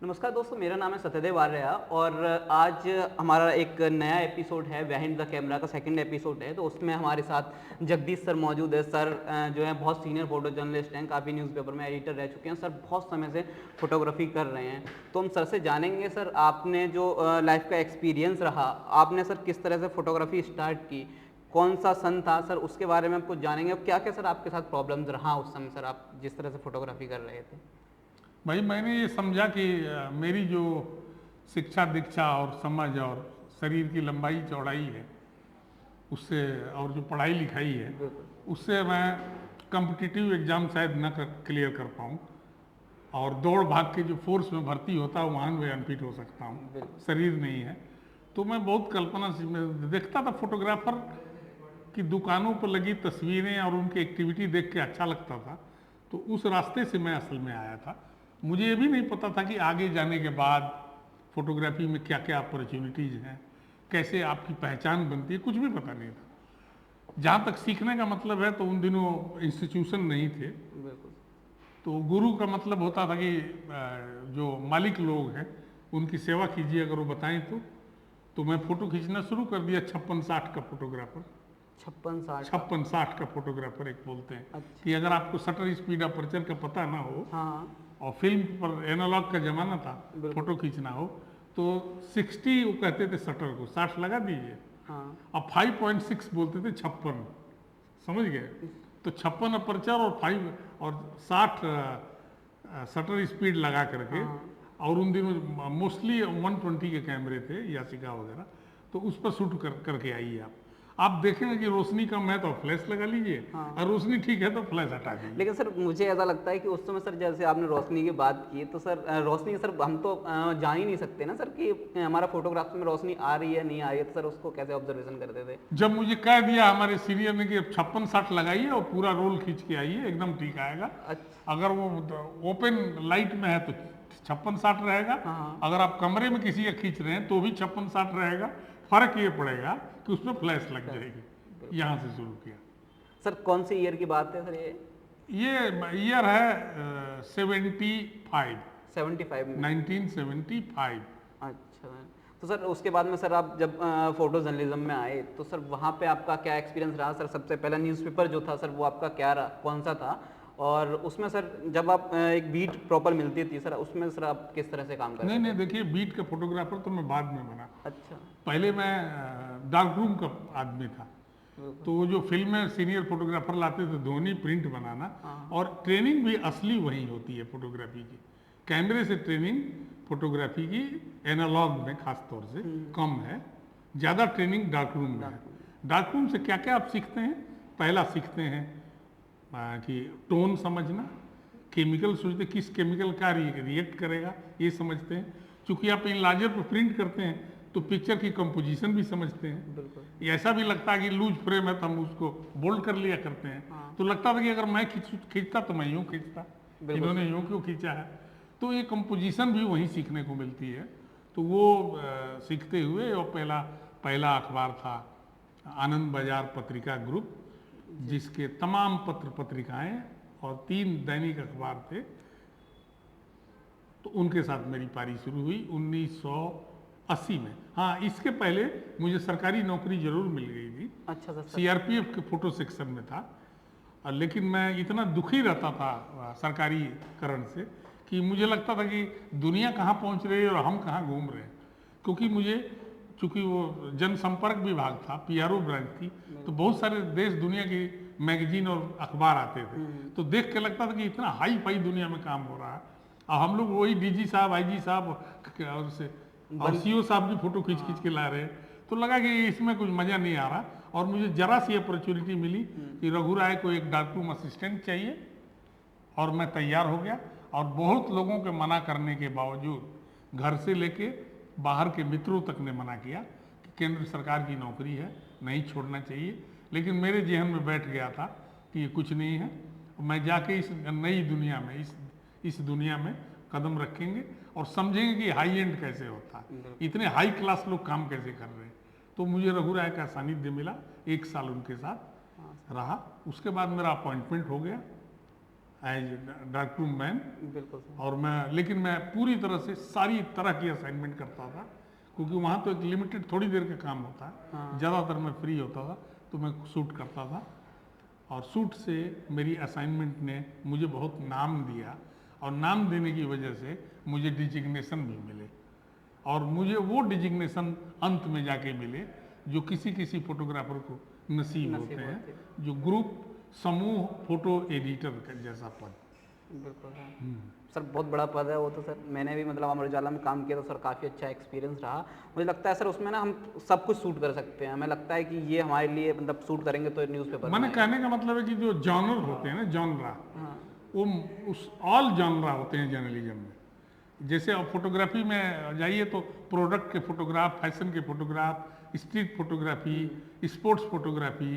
नमस्कार दोस्तों, मेरा नाम है सत्यदेव आर्या और आज हमारा एक नया एपिसोड है बिहाइंड द कैमरा का सेकंड एपिसोड है। तो उसमें हमारे साथ जगदीश सर मौजूद है। सर जो है बहुत सीनियर फोटो जर्नलिस्ट हैं, काफ़ी न्यूज़पेपर में एडिटर रह चुके हैं। सर बहुत समय से फोटोग्राफी कर रहे हैं, तो हम सर से जानेंगे सर आपने जो लाइफ का एक्सपीरियंस रहा, आपने सर किस तरह से फोटोग्राफी स्टार्ट की, कौन सा सन था सर, उसके बारे में हम कुछ जानेंगे। और क्या क्या सर आपके साथ प्रॉब्लम्स रहा उस समय सर, आप जिस तरह से फोटोग्राफी कर रहे थे। भाई मैंने ये समझा कि मेरी जो शिक्षा दीक्षा और समझ और शरीर की लंबाई चौड़ाई है उससे, और जो पढ़ाई लिखाई है बिल्कुल उससे मैं कम्पिटिटिव एग्ज़ाम शायद न क्लियर कर पाऊँ, और दौड़ भाग के जो फोर्स में भर्ती होता है वहाँ में अनफिट हो सकता हूँ, बिल्कुल शरीर नहीं है। तो मैं बहुत कल्पना से मैं देखता था फोटोग्राफर की दुकानों पर लगी तस्वीरें और उनकी एक्टिविटी देख के अच्छा लगता था, तो उस रास्ते से मैं असल में आया था। मुझे ये भी नहीं पता था कि आगे जाने के बाद फोटोग्राफी में क्या क्या अपॉर्चुनिटीज़ हैं, कैसे आपकी पहचान बनती है, कुछ भी पता नहीं था। जहाँ तक सीखने का मतलब है तो उन दिनों इंस्टीट्यूशन नहीं थे, बिल्कुल तो गुरु का मतलब होता था कि जो मालिक लोग हैं उनकी सेवा कीजिए, अगर वो बताएं तो मैं फ़ोटो खींचना शुरू कर दिया। 56-60 का फोटोग्राफर, 56-60 का। 56-60 का फोटोग्राफर एक बोलते हैं अच्छा। कि अगर आपको शटर स्पीड अपर्चर का पता ना हो हाँ और फिल्म पर एनालॉग का जमाना था, बिल्कुल। फोटो खींचना हो तो 60 वो कहते थे शटर को, 60 लगा दीजिए। हाँ अब 5.6 बोलते थे, 56, समझ गए। तो 56 अपर्चर और 5 और 60 शटर स्पीड लगा करके, हाँ और उन दिनों मोस्टली 120 के कैमरे थे याचिका वगैरह, तो उस पर शूट करके आइए। आप देखेंगे कि रोशनी कम है तो फ्लैश लगा लीजिए, हाँ। और रोशनी ठीक है तो फ्लैश हटा दीजिए। लेकिन सर मुझे ऐसा लगता है कि उस समय सर जैसे आपने रोशनी की बात की, तो सर रोशनी सर हम तो जान ही नहीं सकते ना सर कि हमारा फोटोग्राफ में रोशनी आ रही है नहीं आ रही है, तो सर उसको कैसे ऑब्जर्वेशन करते थे। जब मुझे कह दिया हमारे सीनियर ने कि 56-60 लगाइए और पूरा रोल खींच के आइए, एकदम ठीक आएगा। अच्छा। अगर वो ओपन लाइट में है तो 56-60 रहेगा, हाँ हाँ अगर आप कमरे में किसी का खींच रहे हैं तो भी 56-60 रहेगा। फर्क ये पड़ेगा कि उसमें फ्लैश लग जाएगी। यहाँ से शुरू किया। सर कौन सी ईयर की बात है सर ये। ये ईयर है 75, 75 में। 1975। अच्छा। तो सर उसके बाद में सर आप जब फोटो जर्नलिज्म में आए, तो सर वहाँ पे आपका क्या एक्सपीरियंस रहा सर। सबसे पहला न्यूज़पेपर जो था सर वो आपका क्या रहा, कौन सा था, और उसमें सर जब आप एक बीट प्रॉपर मिलती थी सर, उसमें सर आप किस तरह से काम करते थे। नहीं, देखिए, बीट का फोटोग्राफर तो मैं बाद में बना। अच्छा। पहले मैं डार्क रूम का आदमी था। बिल्कुल। तो वो जो फिल्म में सीनियर फोटोग्राफर लाते थे, धोनी प्रिंट बनाना, हाँ और ट्रेनिंग भी असली वही होती है फोटोग्राफी की। कैमरे से ट्रेनिंग फोटोग्राफी की एनालॉग में खास तौर से कम है, ज़्यादा ट्रेनिंग डार्क रूम में है। डार्क रूम से क्या क्या आप सीखते हैं? पहला सीखते हैं कि टोन समझना, केमिकल सोचते किस केमिकल का रिएक्ट करेगा ये समझते हैं। चूंकि आप इन लार्जर पर प्रिंट करते हैं तो पिक्चर की कंपोजिशन भी समझते हैं। बिल्कुल। ऐसा भी लगता है कि लूज फ्रेम है तो हम उसको बोल्ड कर लिया करते हैं। हाँ। तो लगता था कि अगर मैं खींचता तो मैं यूँ खींचता, बिल्कुल। इन्होंने यूँ क्यों खींचा है। तो ये कंपोजिशन भी वहीं सीखने को मिलती है। तो वो सीखते हुए, और पहला अखबार था आनंद बाजार पत्रिका ग्रुप, जिसके तमाम पत्र पत्रिकाएं और 3 दैनिक अखबार थे। तो उनके साथ मेरी पारी शुरू हुई 1980 में। हाँ, इसके पहले मुझे सरकारी नौकरी जरूर मिल गई थी। अच्छा सर। सीआरपीएफ के फोटो सेक्शन में था, लेकिन मैं इतना दुखी रहता था सरकारी करण से कि मुझे लगता था कि दुनिया कहाँ पहुँच रही है और हम कहाँ घूम रहे हैं। क्योंकि चूंकि वो जनसंपर्क विभाग था, पीआरओ ब्रांच थी, तो बहुत सारे देश दुनिया की मैगजीन और अखबार आते थे। तो देख के लगता था कि इतना हाई फाई दुनिया में काम हो रहा है, और हम लोग वही डीजी साहब, आईजी साहब और सीओ साहब की फोटो खींच खींच के ला रहे हैं। तो लगा कि इसमें कुछ मजा नहीं आ रहा, और मुझे जरा सी अपॉर्चुनिटी मिली कि रघु राय को एक डार्क रूम असिस्टेंट चाहिए, और मैं तैयार हो गया। और बहुत लोगों के मना करने के बावजूद, घर से लेके बाहर के मित्रों तक ने मना किया कि केंद्र सरकार की नौकरी है, नहीं छोड़ना चाहिए। लेकिन मेरे जहन में बैठ गया था कि ये कुछ नहीं है, मैं जाके इस नई दुनिया में, इस दुनिया में कदम रखेंगे और समझेंगे कि हाई एंड कैसे होता है, इतने हाई क्लास लोग काम कैसे कर रहे हैं। तो मुझे रघु राय का सानिध्य मिला, 1 साल उनके साथ रहा। उसके बाद मेरा अपॉइंटमेंट हो गया एज डार्क रूम मैन। बिल्कुल सर। और लेकिन मैं पूरी तरह से सारी तरह की असाइनमेंट करता था, क्योंकि वहाँ तो एक लिमिटेड थोड़ी देर का काम होता है। हाँ। ज़्यादातर मैं फ्री होता था तो मैं शूट करता था, और शूट से मेरी असाइनमेंट ने मुझे बहुत नाम दिया, और नाम देने की वजह से मुझे डिजिग्नेशन भी मिले, और मुझे वो डिजिग्नेशन अंत में जाके मिले जो किसी किसी फोटोग्राफर को नसीब होते हैं, जो ग्रुप समूह फोटो एडिटर का जैसा पद। बिल्कुल सर। सर बहुत बड़ा पद है वो तो। सर मैंने भी मतलब अमर उजाला में काम किया तो सर काफ़ी अच्छा एक्सपीरियंस रहा। मुझे लगता है सर उसमें ना हम सब कुछ शूट कर सकते हैं। हमें लगता है कि ये हमारे लिए मतलब शूट करेंगे तो न्यूज़पेपर मैंने कहने का मतलब है कि जो जॉनर होते हैं ना, जॉनरा, वो उस ऑल जॉनरा होते हैं जर्नलिज्म में। जैसे अब फोटोग्राफी में जाइए तो प्रोडक्ट के फोटोग्राफ, फैशन के photograph, street photography, sports photography,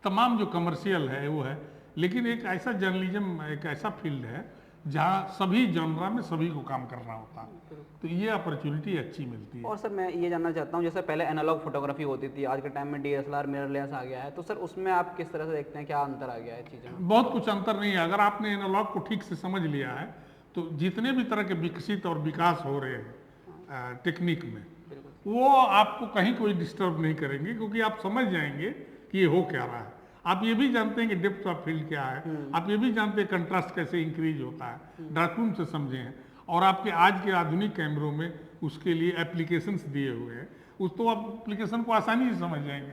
तमाम जो कमर्शियल है वो है। लेकिन एक ऐसा जर्नलिज्म, एक ऐसा फील्ड है जहाँ सभी जॉनरा में सभी को काम करना होता है, तो ये अपॉर्चुनिटी अच्छी मिलती है। और सर मैं ये जानना चाहता हूँ, जैसे पहले एनालॉग फोटोग्राफी होती थी, आज के टाइम में DSLR मिररलेस आ गया है, तो सर उसमें आप किस तरह से देखते हैं, क्या अंतर आ गया है चीज़ों में? बहुत कुछ अंतर नहीं है। अगर आपने एनालॉग को ठीक से समझ लिया है तो जितने भी तरह के विकसित और विकास हो रहे हैं टेक्निक में, वो आपको कहीं कोई डिस्टर्ब नहीं करेंगे, क्योंकि आप समझ जाएंगे कि ये हो क्या रहा है। आप ये भी जानते हैं कि डेप्थ ऑफ फील्ड क्या है, आप ये भी जानते हैं कंट्रास्ट कैसे इंक्रीज होता है, डार्करूम से समझे हैं, और आपके आज के आधुनिक कैमरों में उसके लिए एप्लीकेशंस दिए हुए हैं, उस तो आप एप्लीकेशन को आसानी से समझ जाएंगे,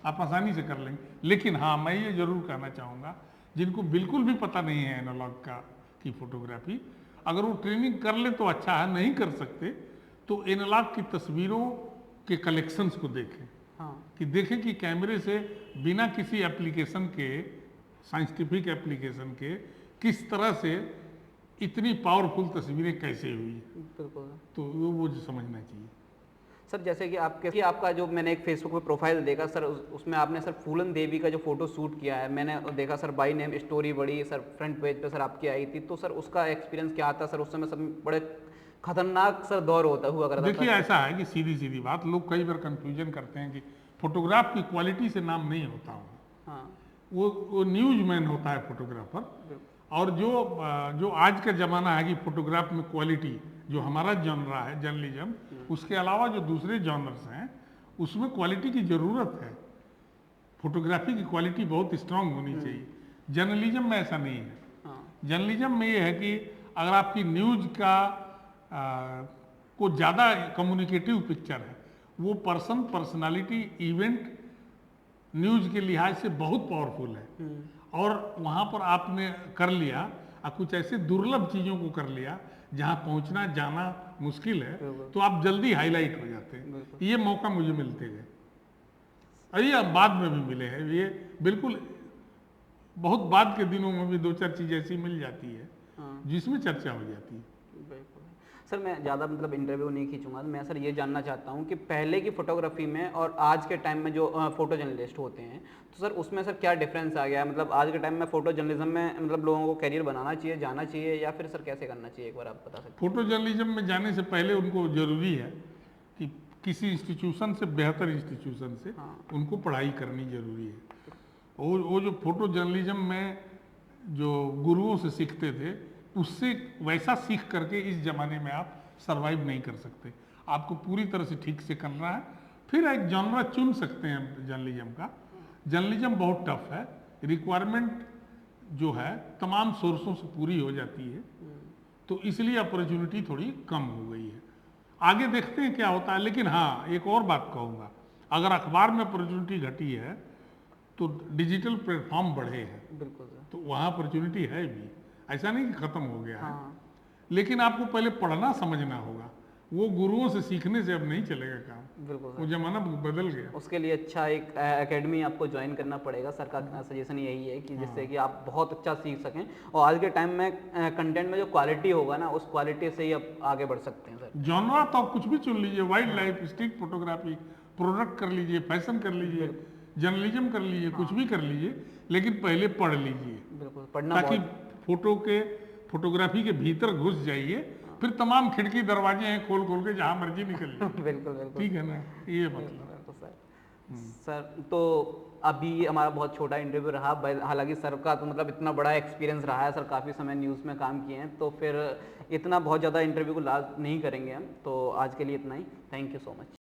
आप आसानी से कर लेंगे। लेकिन हाँ, मैं ये जरूर कहना चाहूँगा, जिनको बिल्कुल भी पता नहीं है एनालॉग की फोटोग्राफी, अगर वो ट्रेनिंग कर ले तो अच्छा है, नहीं कर सकते तो एनालॉग की तस्वीरों के कलेक्शंस को देखें। हाँ। कि देखें कि कैमरे से बिना किसी एप्लीकेशन के, साइंटिफिक एप्लीकेशन के, किस तरह से इतनी पावरफुल तस्वीरें कैसे हुई, बिल्कुल। तो वो जो समझना चाहिए। सर जैसे कि आपका जो मैंने एक फेसबुक पे प्रोफाइल देखा सर, उसमें आपने सर फूलन देवी का जो फोटो शूट किया है, मैंने देखा सर, बाई नेम स्टोरी बड़ी सर फ्रंट पेज पे सर आपकी आई थी, तो सर उसका एक्सपीरियंस क्या आता सर? उस समय सब बड़े खतरनाक सर दौर हुआ करता था। देखिए ऐसा है कि सीधी सीधी बात, लोग कई बार कंफ्यूजन करते हैं कि फोटोग्राफ की क्वालिटी से नाम नहीं होता होगा। हाँ। वो न्यूज मैन होता है फोटोग्राफर, और जो आज का जमाना है कि फोटोग्राफ में क्वालिटी, जो हमारा जॉनरा है जर्नलिज्म, उसके अलावा जो दूसरे जॉनर्स हैं उसमें क्वालिटी की ज़रूरत है। फोटोग्राफी की क्वालिटी बहुत स्ट्रांग होनी चाहिए। जर्नलिज्म में ऐसा नहीं है। जर्नलिज्म में ये है कि अगर आपकी न्यूज का को ज़्यादा कम्युनिकेटिव पिक्चर है, वो पर्सनालिटी, इवेंट न्यूज के लिहाज से बहुत पावरफुल है, और वहाँ पर आपने कर लिया, कुछ ऐसे दुर्लभ चीज़ों को कर लिया जहाँ पहुँचना जाना मुश्किल है, तो आप जल्दी हाईलाइट हो जाते हैं। ये मौका मुझे मिलते गए, और ये बाद में भी मिले हैं। ये बिल्कुल बहुत बाद के दिनों में भी 2-4 चीज़ ऐसी मिल जाती है जिसमें चर्चा हो जाती है। सर मैं ज़्यादा मतलब इंटरव्यू नहीं खींचूंगा, मैं सर ये जानना चाहता हूँ कि पहले की फोटोग्राफी में और आज के टाइम में जो फोटो जर्नलिस्ट होते हैं, तो सर उसमें सर क्या डिफरेंस आ गया है? मतलब आज के टाइम में फोटो जर्नलिज्म में मतलब लोगों को करियर बनाना चाहिए, जाना चाहिए, या फिर सर कैसे करना चाहिए, एक बार आप बता सकते हैं? फोटो जर्नलिज्म में जाने से पहले उनको ज़रूरी है कि किसी इंस्टीट्यूशन से, बेहतर इंस्टीट्यूशन से उनको पढ़ाई करनी जरूरी है। वो जो फोटो जर्नलिज्म में जो गुरुओं से सीखते थे, उससे वैसा सीख करके इस ज़माने में आप सरवाइव नहीं कर सकते। आपको पूरी तरह से ठीक से करना है, फिर एक जॉनरा चुन सकते हैं जर्नलिज्म का। जर्नलिज्म बहुत टफ है, रिक्वायरमेंट जो है तमाम सोर्सों से पूरी हो जाती है, तो इसलिए अपॉर्चुनिटी थोड़ी कम हो गई है। आगे देखते हैं क्या होता है। लेकिन हाँ, एक और बात कहूँगा, अगर अखबार में अपॉर्चुनिटी घटी है तो डिजिटल प्लेटफॉर्म बढ़े हैं, बिल्कुल, तो वहाँ अपॉर्चुनिटी है भी, ऐसा नहीं कि खत्म हो गया है। लेकिन आपको पहले पढ़ना समझना होगा, वो गुरुओं से सीखने से अब नहीं चलेगा काम। बिल्कुल, वो जमाना बदल गया। उसके लिए अच्छा एक एकेडमी आपको ज्वाइन करना पड़ेगा। सर का सजेशन यही है कि जिससे कि आप बहुत अच्छा सीख सकें, और आज के टाइम में कंटेंट में जो क्वालिटी होगा ना, उस क्वालिटी से ही आप आगे बढ़ सकते हैं। सर जॉनरा तो आप कुछ भी चुन लीजिए, wild life, street photography, product कर लीजिए, फैशन कर लीजिए, जर्नलिज्म कर लीजिए, कुछ भी कर लीजिए, लेकिन पहले पढ़ लीजिए। बिल्कुल, पढ़ना, ताकि फोटोग्राफी के भीतर घुस जाइए, फिर तमाम खिड़की दरवाजे हैं खोल खोल के जहाँ मर्जी निकल जाए। बिल्कुल बिल्कुल, ठीक है ना, ये मतलब। बिल्कुल सर। सर तो अभी हमारा बहुत छोटा इंटरव्यू रहा, हालांकि सर का तो मतलब इतना बड़ा एक्सपीरियंस रहा है, सर काफ़ी समय न्यूज़ में काम किए हैं, तो फिर इतना बहुत ज़्यादा इंटरव्यू को लास्ट नहीं करेंगे हम, तो आज के लिए इतना ही। Thank you so much.